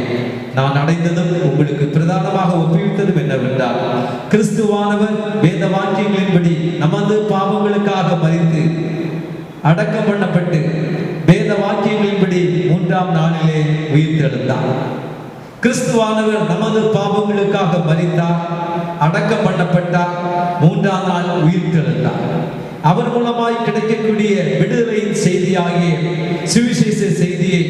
நான் அடைந்ததும் உங்களுக்கு பிரதானமாக ஒப்புவித்ததும் என்னவென்றால், கிறிஸ்துவானவர் வேத வாக்கியங்களின்படி நமது பாவங்களுக்காக மரித்து அடக்கம் பண்ணப்பட்டு வேத வாக்கியங்களின்படி 3ஆம் நாளிலே உயிர்த்தெழுந்தார். கிறிஸ்துவானவர் நமது பாவங்களுக்காக மரித்தார், அடக்கம் பண்ணப்பட்டார், 3ஆம் நாள் உயிர்த்தெழுந்தார். அவர் மூலமாய் கிடைக்கக்கூடிய விடுதலையின் செய்தியாகிய சுவிசேஷ செய்தியை,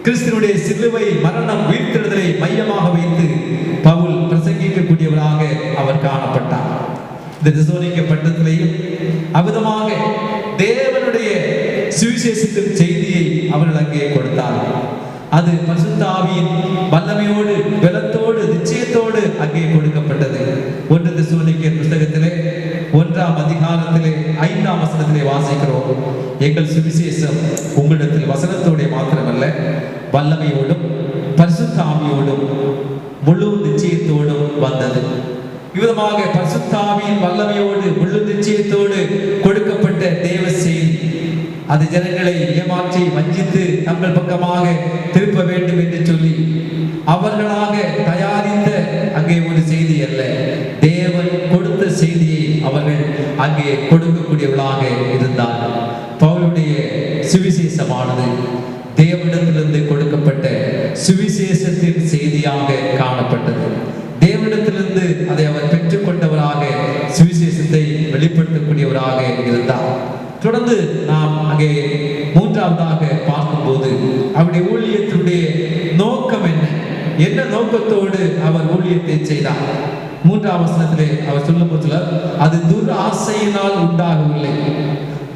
கிறிஸ்துவினுடைய சிலுவை, மரணம், உயிர்த்தெழுதலை மையமாக வைத்து பவுல் பிரசங்கிக்கக்கூடியவராக அவர் காணப்பட்டார். இந்த தெசலோனிக்கே பட்டணத்திலேயும் அவ்விதமாக தேவனுடைய சுவிசேஷத்தின் செய்தியை அவர்கள் அங்கே கொடுத்தார்கள். அது பரிசுத்த ஆவியின் வல்லமையோடு, பலத்தோடு, நிச்சயத்தோடு அங்கே கொடுக்கப்பட்டது. 1 தெசலோனிக்கேயர் புத்தகத்திலே 1ஆம் அதிகாரத்திலே 5ஆம் வசனத்திலே வாசிக்கிறோம், எங்கள் சுவிசேஷம் உங்களிடத்தில் வசனத்தோட மாத்திரமல்ல, வல்லமையோடும் பரிசுத்த ஆவியோடும் முழு நிச்சயத்தோடும் வந்தது. இவ்விதமாக பரிசுத்த ஆவியின் வல்லமையோடு முழு நிச்சயத்தோடு கொடுக்கப்பட்ட தேவ செய்தி, அது ஜனங்களை ஏமாற்றி வஞ்சித்து தங்கள் பக்கமாக திருப்ப வேண்டும் என்று சொல்லி அவர்களாக தயாரித்த அங்கே ஒரு செய்தி அல்ல. தேவன் கொடுத்த செய்தியை அவர்கள் அங்கே அங்கே கொடுக்கக்கூடியவர்களாக இருந்தார். பவுலுடைய சுவிசேஷமானது தேவனிடத்திலிருந்து கொடுக்கப்பட்ட சுவிசேஷத்தின் செய்தியாக காணப்பட்டது. தேவனிடத்திலிருந்து அதை அவர் பெற்றுக்கொண்டவராக சுவிசேஷத்தை வெளிப்படுத்தக்கூடியவராக இருந்தார். தொடர்ந்து நாம் அங்கே மூன்றாவதாக பார்க்கும்போது அவருடைய ஊழியத்தினுடைய நோக்கம் என்ன நோக்கத்தோடு அவர் ஊழியத்தை செய்தார். மூன்றாம் வசனத்திலே அவர் சொல்லும்போது அது துராசையினால் உண்டாகவில்லை.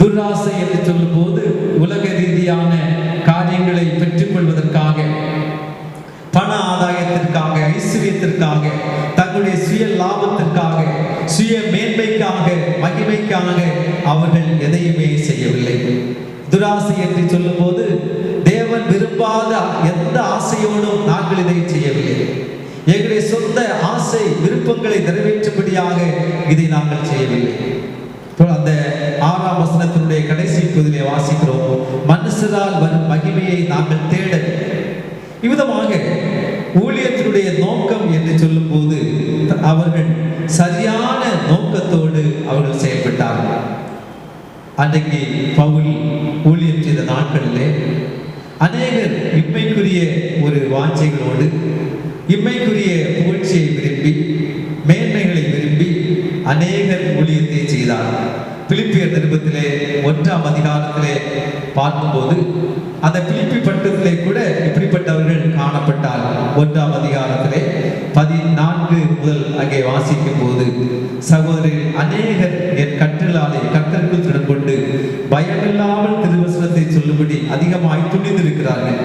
துராசை என்று சொல்லும் போது உலக ரீதியான காரியங்களை பெற்றுக் கொள்வதற்காக, பண ஆதாயத்திற்காக, ஐஸ்வர்யத்திற்காக, தங்களுடைய சுய லாபத்திற்காக, சுய மேன்மைக்காக, மகிமைக்காக அவர்கள் எதையுமே செய்யவில்லை. துராசை என்று சொல்லும் போது தேவன் விரும்பாத எந்த ஆசையோடும் நாங்கள் இதை செய்யவில்லை. எங்களுடைய சொந்த ஆசை விருப்பங்களை நிறைவேற்றும்படியாக இதை நாங்கள் செய்யவில்லை. அந்த 6ஆம் வசனத்தினுடைய கடைசி பகுதியிலே வாசிக்கிறோம், மனுஷரால் வரும் மகிமையை நாங்கள் தேட. இவ்விதமாக ஊழியத்தினுடைய நோக்கம் என்று சொல்லும் போது அவர்கள் சரியான நோக்கத்தோடு அவர்கள் செயல்பட்டார்கள். அன்றைக்கு பவுல் ஊழியம் செய்த நாட்களிலே அநேகர் இம்மைக்குரிய ஒரு வாஞ்சைகளோடு, இம்மைக்குரிய புகழ்ச்சியை விரும்பி, மேன்மைகளை விரும்பி அநேகர் ஊழியத்தை செய்தார்கள். பிலிப்பியர் நிருபத்திலே 1ஆம் அதிகாரத்திலே பார்க்கும்போது அந்த பிலிப்பி பட்டத்திலே கூட இப்படிப்பட்டவர்கள் காணப்பட்டார்கள். 1ஆம் அதிகாரத்திலே 14 முதல் அங்கே வாசிக்கும் போது, சகோதரர் அநேகர் என் கற்றலாலே கர்த்தருக்குள் திடம் கொண்டு பயமில்லாமல் திருவசனத்தை சொல்லும்படி அதிகமாய் துணிந்திருக்கிறார்கள்.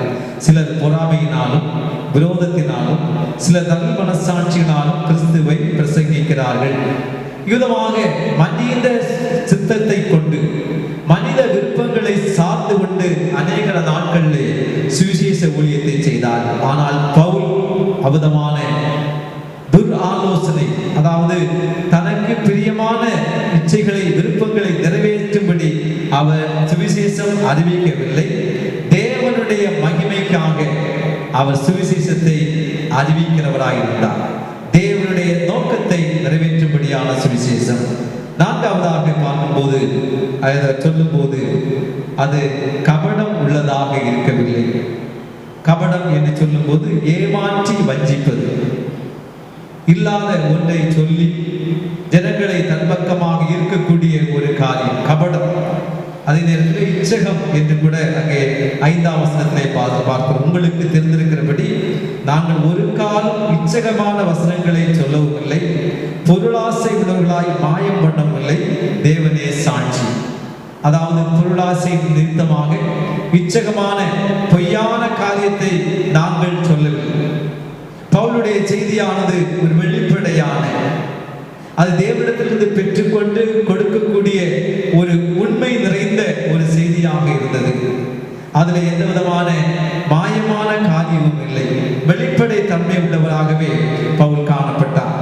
சிலர் பொறாமையினாலும் விரோதத்தினாலும் சிலர் தங்கள் மனசாட்சியினாலும் கிறிஸ்துவை பிரசங்கிக்கிறார்கள். யுதமாக மனித சித்தத்தை கொண்டு, மனித விருப்பங்களை சார்ந்து கொண்டு அநேக நாட்களிலே சுவிசேஷ ஊழியத்தை செய்தார். ஆனால் பவுல் அபதமான ஆலோசனை, அதாவது தனக்கு பிரியமான இச்சைகளை, விருப்பங்களை நிறைவேற்றும்படி அவர் சுவிசேஷம் அறிவிக்கவில்லை. தேவனுடைய மகிமைக்காக அவர் சுவிசேஷத்தை அறிவிக்கிறவராயிருந்தார். தேவனுடைய நோக்கத்தை நிறைவேற்றும்படியான சுவிசேஷம். 4ஆவதாக பார்க்கும்போது அதை சொல்லும் போது அது கபடம் உள்ளதாக இருக்கவில்லை. கபடம் என்று சொல்லும் போது ஏமாற்றி வஞ்சிப்பது, இல்லாத ஒன்றை சொல்லி ஜனங்களை தன்பக்கமாக இருக்கக்கூடிய ஒரு காரியம் கபடம். அதே நேரத்தில் இச்சகம் என்று கூட அங்கே 5ஆம் வசனத்திலே பார்க்கிறோம். உங்களுக்கு தெரிந்திருக்கிறபடி நாங்கள் ஒரு காலம் இச்சகமான வசனங்களை சொல்லவும் இல்லை, பொருளாசை உள்ளவர்களாய் மாயம் பண்ணவும் இல்லை, தேவனே சாட்சி. அதாவது பொருளாசை நிமித்தமாக இச்சகமான பொய்யான காரியத்தை நாங்கள் சொல்லவில்லை. பவுலுடைய செய்தியானது ஒரு வெளிப்படையான, அது தேவனிடத்திலிருந்து பெற்றுக்கொண்டு கொடுக்கக்கூடிய ஒரு உண்மை நிறைந்த ஒரு செய்தியாக இருந்தது. அதுல எந்த விதமான மாயமான காரியமும் இல்லை. வெளிப்படை தன்மை உள்ளவராகவே பவுல் காணப்பட்டார்.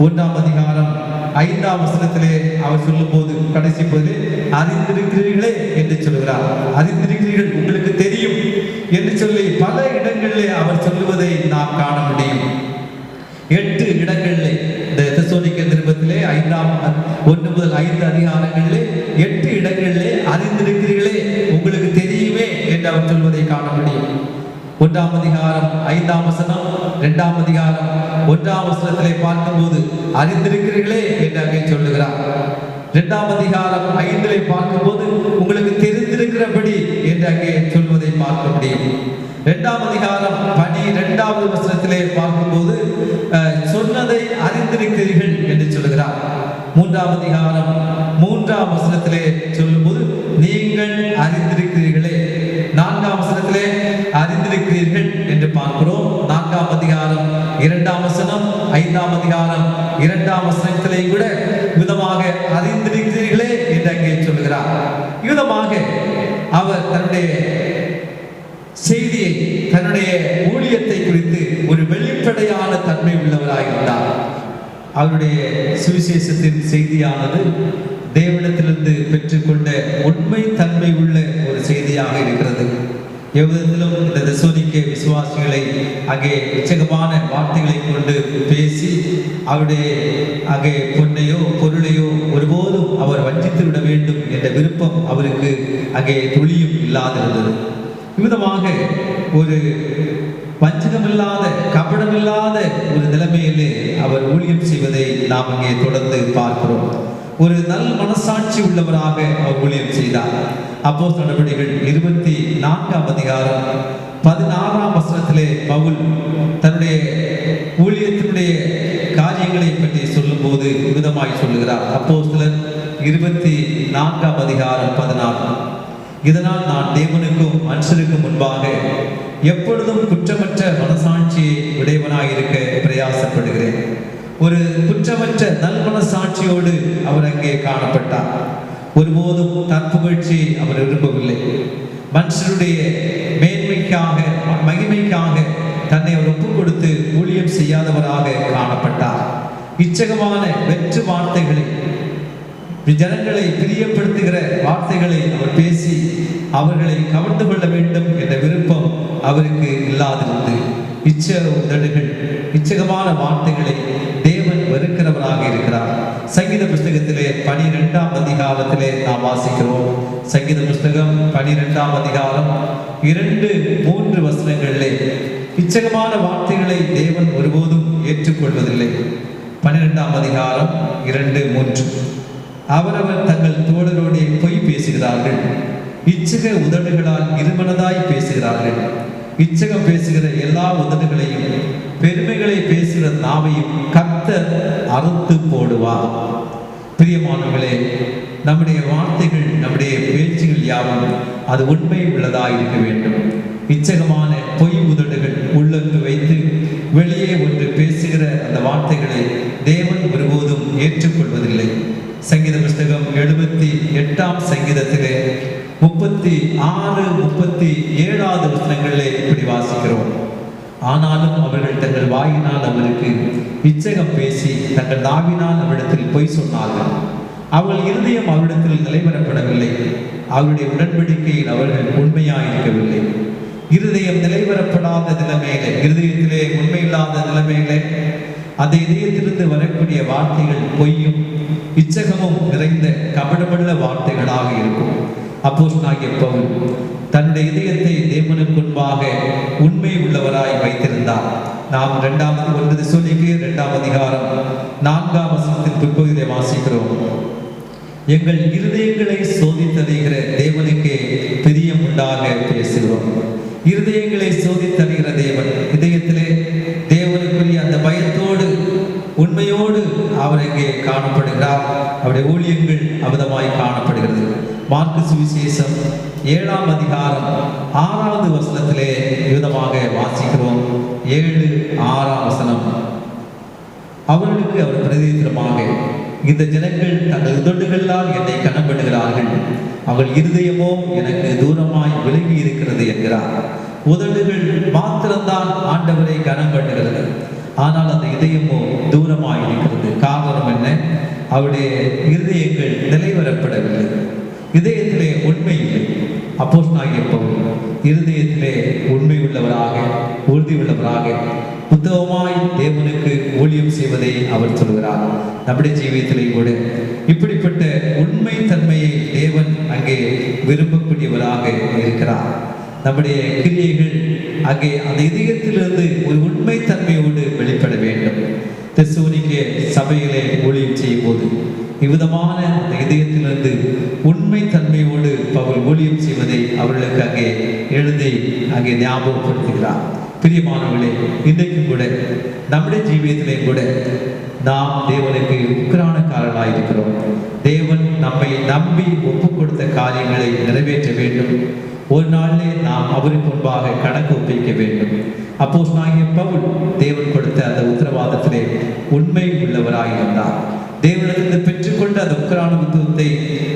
1ஆம் அதிகாரம் 5ஆம் வசனத்திலே அவர் சொல்லும் போது கடைசி போது அறிந்திருக்கிறீர்களே என்று சொல்கிறார். அறிந்திருக்கிறீர்கள், உங்களுக்கு தெரியும் என்று சொல்லி பல இடங்களிலே அவர் சொல்லுவதை நாம் காண முடியும். 8 இடங்களிலே இந்த தெசலோனிக்கேயர் நிருபத்திலே 1 முதல் 5 அதிகாரங்களிலே 8 இடங்களிலே அறிந்திருக்கிறீர்களே, உங்களுக்கு தெரியுமே என்று அவர் சொல்வதை காண முடியும். 1ஆம் அதிகாரம் 5ஆம் வசனம், 2ஆம் அதிகாரம் 1ஆம் வசனத்திலே பார்க்கும்போது அறிந்திருக்கிறீர்களே என்று அங்கே சொல்லுகிறார். 2ஆம் அதிகாரம் 5லே பார்க்கும்போது உங்களுக்கு தெரிந்திருக்கிறபடி என்று அங்கே சொல்வதை பார்க்க முடியும். 2ஆம் அதிகாரம் 12வது வசனத்திலே பார்க்கும்போது சொன்னதை அறிந்திருக்கிறீர்கள் என்று சொல்லுகிறார். 3ஆம் அதிகாரம் 3ஆம் வசனத்திலே சொல்லும்போது நீங்கள் அறிந்திருக்கிறீர்களே. 4ஆம் வசனத்திலே அறிந்திருக்கிறீர்கள் என்று பார்க்கிறோம். 4ஆம் அதிகாரம் 2ஆம் வசனம், 5ஆம் அதிகாரம் 2ஆம் வசனத்திலே கூட விதமாக அறிந்திருக்கிறீர்களே என்று அங்கே சொல்லுகிறார். விதமாக அவர் தன்னுடைய செய்தியை, தன்னுடைய ஊழியத்தை குறித்து ஒரு வெளிப்படையான தன்மை உள்ளவராயிருந்தார். அவருடைய சுவிசேஷத்தின் செய்தியானது தேவனிடத்திலிருந்து பெற்றுக்கொண்ட உண்மை தன்மை உள்ள ஒரு செய்தியாக இருக்கிறது. எவ்விதத்திலும் இந்த தெசலோனிக்கே விசுவாசிகளை அங்கே இச்சகமான வார்த்தைகளை கொண்டு பேசி அவருடைய அங்கே பொன்னையோ பொருளையோ ஒருபோதும் அவர் வேண்டும் என்ற விருப்பம் அவருக்கு அங்கே துளியும் இல்லாதிருந்தது. விதமாக ஒரு வஞ்சகமில்லாத கபடமில்லாத ஒரு நிலைமையிலே அவர் ஊழியம் செய்வதை நாம் இங்கே தொடர்ந்து பார்க்கிறோம். ஒரு நல் மனசாட்சி உள்ளவராக அவர் ஊழியம் செய்தார். அப்போஸ்தலர் நடவடிக்கைகள் 24ஆம் அதிகாரம் 16ஆம் வசனத்திலே பவுல் தன்னுடைய ஊழியத்தினுடைய காரியங்களை பற்றி சொல்லும்போது விதமாய் சொல்லுகிறார். அப்போஸ்தலர் 24ஆம் அதிகாரம் 16. இதனால் நான் தேவனுக்கும் மனுஷருக்கும் முன்பாக எப்பொழுதும் குற்றமற்ற மனசாட்சியை உடையவனாயிருக்க பிரயாசப்படுகிறேன். ஒரு குற்றமற்ற நல் மனசாட்சியோடு அவர் அங்கே காணப்பட்டார். ஒருபோதும் தற்புகழ்ச்சி அவர் விரும்பவில்லை. மனுஷருடைய மேன்மைக்காக மகிமைக்காக தன்னை அவர் ஒப்புக் கொடுத்து ஊழியம் செய்யாதவராக காணப்பட்டார். இச்சகமான வெற்று வார்த்தைகளை, ஜனங்களை பிரியப்படுத்துகிற வார்த்தைகளை அவர் பேசி அவர்களை கவர்ந்து கொள்ள வேண்டும் என்ற விருப்பம் அவருக்கு இல்லாதிருந்து இச்சகமான வார்த்தைகளை தேவன் வெறுக்கிறவராக இருக்கிறார். சங்கீத புஸ்தகத்திலே 12ஆம் அதிகாரத்திலே நாம் வாசிக்கிறோம். சங்கீத புஸ்தகம் 12ஆம் அதிகாரம் 2-3 வசனங்களிலே இச்சகமான வார்த்தைகளை தேவன் ஒருபோதும் ஏற்றுக்கொள்வதில்லை. 12ஆம் அதிகாரம் 2-3. அவரவர் தங்கள் தோழரோடே பொய் பேசுகிறார்கள், இச்சக உதடுகளால் இருமனதாய் பேசுகிறார்கள். இச்சகம் பேசுகிற எல்லா உதடுகளையும் பெருமைகளை பேசுகிற நாவையும் கர்த்தர் அறுத்து போடுவார். பிரியமானவர்களே, நம்முடைய வார்த்தைகள், நம்முடைய பேச்சுகள் யாவும் அது உண்மை உள்ளதாக இருக்க வேண்டும். இச்சகமான பொய் உதடுகள் உள்ளொன்று வைத்து வெளியே ஒன்று பேசுகிற அந்த வார்த்தைகளை தேவன் ஒருபோதும் ஏற்றுக்கொள்வதில்லை. சங்கீத புஸ்தகம் 78ஆம் சங்கீதத்திலே 36-37 வசனங்களிலே இப்படி வாசிக்கிறோம். ஆனாலும் அவர்கள் தங்கள் வாயினால் அவருக்கு இச்சகம் பேசி தங்கள் நாவினால் அவரிடத்தில் பொய் சொன்னார்கள். அவர்கள் இருதயம் அவரிடத்தில் நிலைவரப்படவில்லை. அவருடைய உடன்படிக்கையில் அவர்கள் உண்மையாயிருக்கவில்லை. இருதயம் நிலைவரப்படாத நிலைமையிலே, இருதயத்திலே உண்மையில்லாத நிலைமையிலே அந்த இதயத்திலிருந்து வரக்கூடிய வார்த்தைகள் பொய்யும் இச்சகமும் நிறைந்த கபடமுள்ள வார்த்தைகளாக இருக்கும். அப்போஸ்தலனாகிய பவுல் தன்னுடைய இதயத்தை தேவனுக்கு முன்பாக உண்மை உள்ளவராய் வைத்திருந்தார். நாம் 1 தெசலோனிக்கேயர் 2ஆம் அதிகாரம் 4ஆம் வசனத்தின் பிற்பகுதியை வாசிக்கிறோம். எங்கள் இருதயங்களை சோதித்தறிகிற தேவனுக்கே பிரியம் உண்டாக பேசுகிறோம். இருதயங்களை சோதித்தறிகிற தேவன், இதயத்திலே தேவனுக்குரிய அந்த பயத்தோடு உண்மையோடு அவர் இங்கே காணப்படுகிறார். அவருடைய ஊழியங்கள் அமிதமாய் காணப்படுகிறது. மார்க்கு சுவிசேஷம் 7ஆம் அதிகாரம் 6வது வசனத்திலே விதமாக வாசிக்கிறோம். 7-6ஆம் வசனம். அவர்களுக்கு அவர் பிரதித்திரமாக, இந்த ஜனங்கள் தங்கள் உதடுகளால் என்னை கனப்படுகிறார்கள், அவள் இருதயமோ எனக்கு தூரமாய் விலகி இருக்கிறது என்கிறார். உதடுகள் மாத்திரம்தான் ஆண்டவரை கனம் பண்ணுகிறது, ஆனால் அந்த இதயமோ தூரமாய் இருக்கிறது. காரணம் என்ன? அவருடைய இருதயங்கள் நிலைவரப்படவில்லை. இதயத்திலே உண்மை இல்லை. அப்போஸ்தலனாகிய பவுல் இருதயத்திலே உண்மை உள்ளவராக, உறுதி உள்ளவராக, உத்தமமாய் தேவனுக்கு ஊழியம் செய்வதை அவர் சொல்கிறார். நம்முடைய ஜீவியத்திலே கூட இப்படிப்பட்ட உண்மை தன்மையை தேவன் அங்கே விரும்பக்கூடியவராக இருக்கிறார். நம்முடைய கிரியைகள் அங்கே அந்த இதயத்திலிருந்து ஒரு உண்மை தன்மையோடு வெளிப்பட வேண்டும். தெசலோனிக்கே சபையிலே ஊழியம் செய்யும் போது இவ்விதமான அந்த இதயத்திலிருந்து உண்மை தன்மையோடு பவுல் ஊழியம் செய்வதை அவர்களுக்கு அங்கே எழுதி அங்கே ஞாபகப்படுத்துகிறார். பிரியமானவர்களே, இன்றைக்கும் கூட நம்முடைய ஜீவியத்திலே கூட நாம் தேவனுக்கு உக்கிரானக்காரர்களாக இருக்கிறோம். தேவன் நம்மை நம்பி ஒப்புக் கொடுத்த காரியங்களை நிறைவேற்ற வேண்டும். ஒரு நாளிலே நாம் அவருக்கு முன்பாக கணக்கு ஒப்பிக்க வேண்டும். அப்போஸ்தலனாகிய பவுல் தேவன் கொடுத்த அந்த உத்தரவாதத்திலே உண்மை உள்ளவராயிருந்தார். தேவனிடத்தில் பெற்றுக்கொண்ட அந்த உக்கிரானத்துவத்தை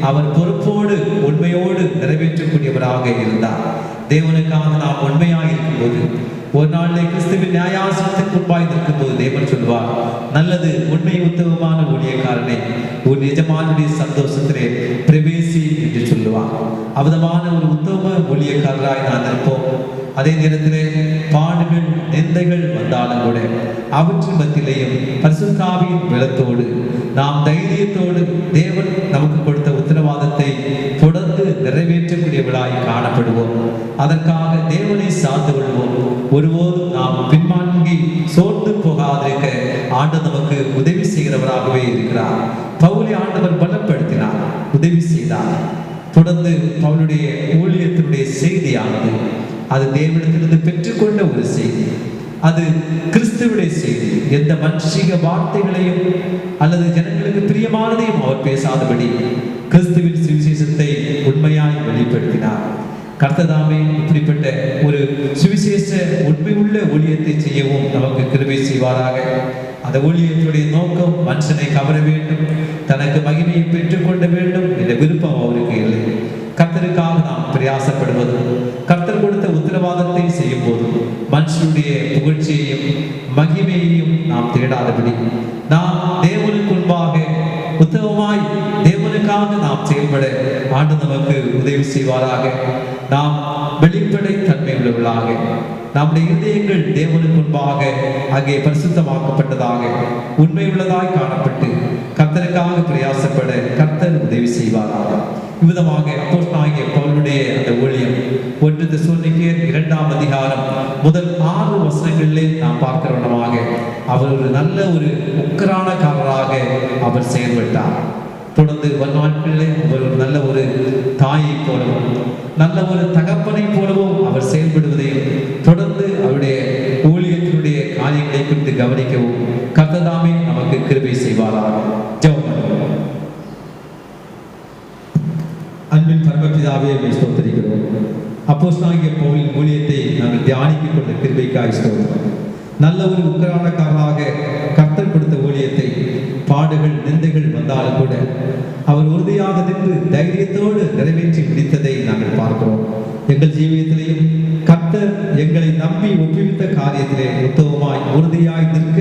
அவர் பொறுப்போடு உண்மையோடு நிறைவேற்றக்கூடியவராக இருந்தார். தேவனுக்காக நாம் உண்மையாக இருக்கும்போது, ஒரு நாளிலே கிறிஸ்துவின் நியாயாசனத்துக்கு முன்பாய் நிற்கும் போது தேவன் சொல்வார், நல்லது உண்மை உத்தமமான ஊழியக்காரனே, உன் எஜமானுடைய சந்தோஷத்திலே பிரவேசி என்று சொல்லுவார். அவிதமான ஒரு உத்தம ஊழியக்காரராய் நான் இருப்போம். அதே நேரத்திலே பாடுகள் நிந்தைகள் வந்தாலும் கூட அவற்றின் மத்தியிலேயும் பரிசுத்த ஆவியின் பலத்தோடு நாம் தைரியத்தோடு தேவன் நமக்கு கொடுத்த உத்தரவாதத்தை நிறைவேற்றக்கூடியவர்களாய் காணப்படுவோம். அதற்காக தேவனை சார்ந்து கொள்வோம். ஒருபோதும் நாம் பின்வாங்கி சோர்ந்து போகாதிருக்க ஆண்டவர் நமக்கு உதவி செய்கிறவராகவே இருக்கிறார். பவுலை ஆண்டவர் பலப்படுத்தினார், உதவி செய்தார். தொடர்ந்து பவுலுடைய ஊழியத்தினுடைய செய்தியானது அது தேவனிடத்திலிருந்து பெற்றுக்கொண்ட ஒரு செய்தி, அது கிறிஸ்துவுடைய செய்தி. எந்த மனுஷிக வார்த்தைகளையும் அல்லது ஜனங்களுக்கு பிரியமானதையும் அவர் பேசாதபடி கிறிஸ்துவின் சுவிசேஷத்தை உண்மையாய் வெளிப்படுத்தினார். கர்த்ததாமே இப்படிப்பட்ட ஒரு சுவிசேஷ உண்மையுள்ள ஊழியத்தை செய்யவும் நமக்கு கிருபை செய்வாராக. அந்த ஊழியத்துடைய நோக்கம் மனுஷனை கவர வேண்டும், தனக்கு மகிமையை பெற்றுக்கொள்ள வேண்டும் என்ற விருப்பம் அவருக்கு இல்லை. கர்த்தருக்காக நாம் பிரயாசப்படுவதும் கர்த்தர் கொடுத்த உத்தரவாதத்தை செய்யும் போதும் மனுஷனுடைய புகழ்ச்சியையும் மகிமையையும் நாம் தேடாதபடி நாம் தேவனுக்கு முன்பாக உத்தமமாய் தேவனுக்காக நாம் செயல்பட ஆண்டவர் நமக்கு உதவி செய்வாராக. நாம் வெளிப்படை தன்மை உள்ளவர்களாக நம்முடைய இதயங்கள் தேவனுக்கு முன்பாக அங்கே பரிசுத்தமாக்கப்பட்டதாக உண்மை உள்ளதாய் காணப்பட்டு கர்த்தருக்காக பிரயாசப்பட கர்த்தர் உதவி செய்வாராக. விதமாக அப்போஸ்தலனாகிய பவுலுடைய அந்த ஊழியம் 1 தெசலோனிக்கேயர் 2ஆம் அதிகாரம் முதல் 6 வசனங்களிலே நாம் பார்க்கிறவனமாக அவர் ஒரு நல்ல ஒரு உக்கிரானக்காரராக அவர் செயல்பட்டார். தொடர்ந்து நாட்களிலே அவர் ஒரு நல்ல ஒரு தாயை போலவும் நல்ல ஒரு தகப்பனை போலவும் அவர் செயல்படுவதையும் தொடர்ந்து அவருடைய ஊழியத்தினுடைய காரியங்களை குறித்து கவனிக்கவும் கர்த்ததாமே நமக்கு கிருபை செய்வாராக. ஜெபம் பண்ணுவோம். அன்பின் பரமபிதாவே ஸ்தோத்திரிக்கிறோம். அப்போஸ்தலனாகிய பவுலின் ஊழியத்தை நாங்கள் தியானித்துக் கொண்ட கிருபைக்காய் ஸ்தோத்திரம். நல்ல ஒரு உக்கிரானக்காரராக கர்த்தர் கொடுத்த ஊழியத்தை பாடுகள் நிந்தைகள் வந்தாலும் கூட அவர் உறுதியாக நின்று தைரியத்தோடு நிறைவேற்றி முடித்ததை நாங்கள் பார்க்கிறோம். எங்கள் ஜீவியத்திலேயும் கர்த்தர் எங்களை நம்பி ஒப்புவித்த காரியத்திலே உத்தமமாய் உறுதியாய் நிற்க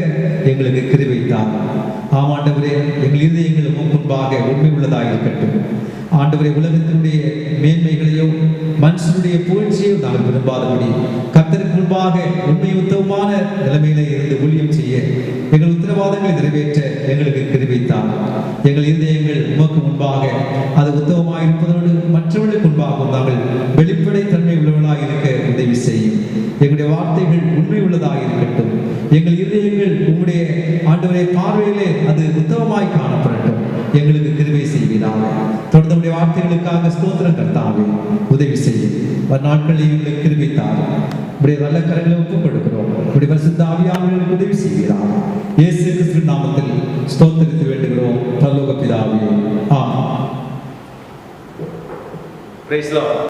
எங்களுக்கு கிருபைத்தார். ஆமாண்டவரே, எங்கள் இதயங்கள் முன்பாக உண்மை உள்ளதாக இருக்கட்டும். ஆண்டவரே, உலகத்தினுடைய மேன்மைகளையோ மனுஷனுடைய புகழ்ச்சியோ நாங்கள் விரும்பாதபடி கர்த்தருக்கு முன்பாக உண்மை உத்தமமான நிலைமையில இருந்து ஊழியம் செய்ய எங்கள் உத்தரவாதங்களை நிறைவேற்ற எங்களுக்கு கிருபைத்தார். எங்கள் இதயங்கள் உமக்கு முன்பாக அது உத்தமமாக இருப்பதோடு மற்றவர்களுக்கு முன்பாக நாங்கள் வெளிப்படை தன்மை உள்ளவர்களாக இருக்க உதவி செய்யும். எங்களுடைய வார்த்தைகள் உண்மை உள்ளதாக இருக்கட்டும். எங்கள் இதயங்கள் உங்களுடைய ஆண்டவரே பார்வையிலே அது உத்தமமாய் காணப்படட்டும். எங்களுக்கு கிருபை செய்வீராக. தொடர்ந்து வார்த்தைகளுக்காக ஸ்தோத்திரம் கர்த்தாவே, உதவி செய்யும். நாட்களில் எங்களுக்கு கிருபை தாரும். உடைய நல்ல கரங்களை ஒப்புக் கொடுக்கிறோம். உடைய பரிசுத்த ஆவியானவர்களுக்கு உதவி செய்வீராக. இயேசு கிறிஸ்துவின் நாமத்தில் ஸ்தோத்திரித்து வேண்டுகிறோம் பரலோக பிதாவே. ஆமென். Praise the Lord.